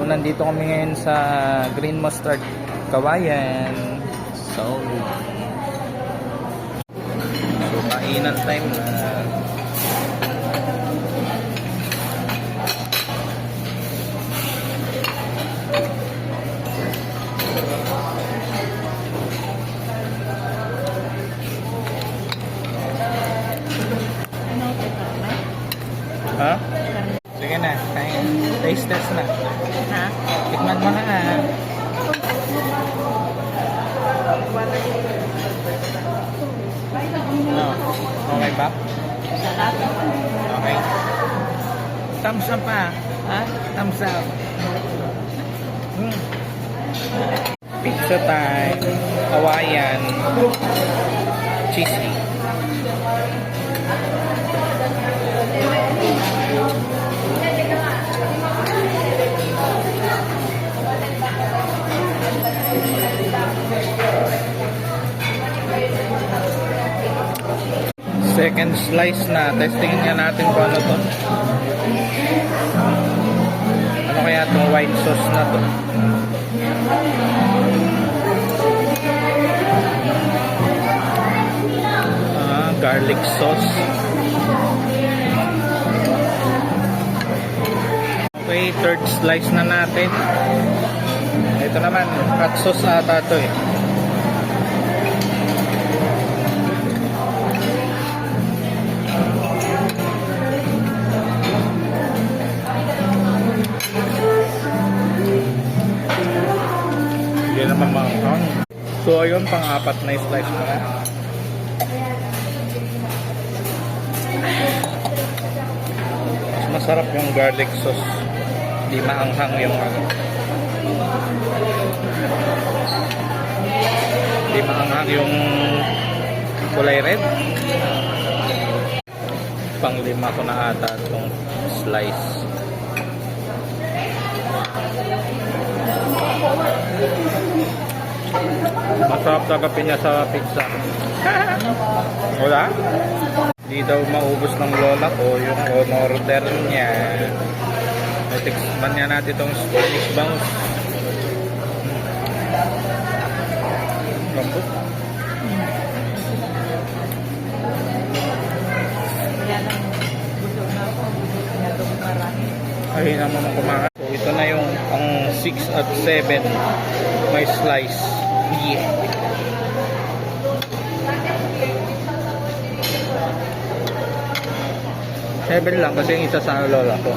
So, nandito kami ngayon sa Green Mustard Kawayan. So, kainan time na. Ha? Sige na, kain. Taste test na. Ha? Tikman mo na ha. No. Okay ba? Sarap. Okay. Thumbs up pa. Ha? Thumbs up. Pizza time. Hawaiian. Cheesy. Second slice na. Testing nga natin kung ano to. Ano kaya itong white sauce na to? Garlic sauce. Okay, third slice na natin. Ito naman, hot sauce ata to eh. Hindi naman makakang. So ayun, pang-apat na slice mo na. Mas masarap yung garlic sauce. Hindi maanghang yung ano. Hindi maanghang yung kulay red. Pang-lima ko na ata itong slice. Masarap tagapin niya sa pizza. Wala? Hindi daw maubos ng lola ko yung on-order niya. Natikman niya natin itong Spanish bounce. Lambot. Ay naman ang kumakas. So ito na yung ang 6 at 7. May slice. Yeah. Seven lang kasi yung isa sa lola ko.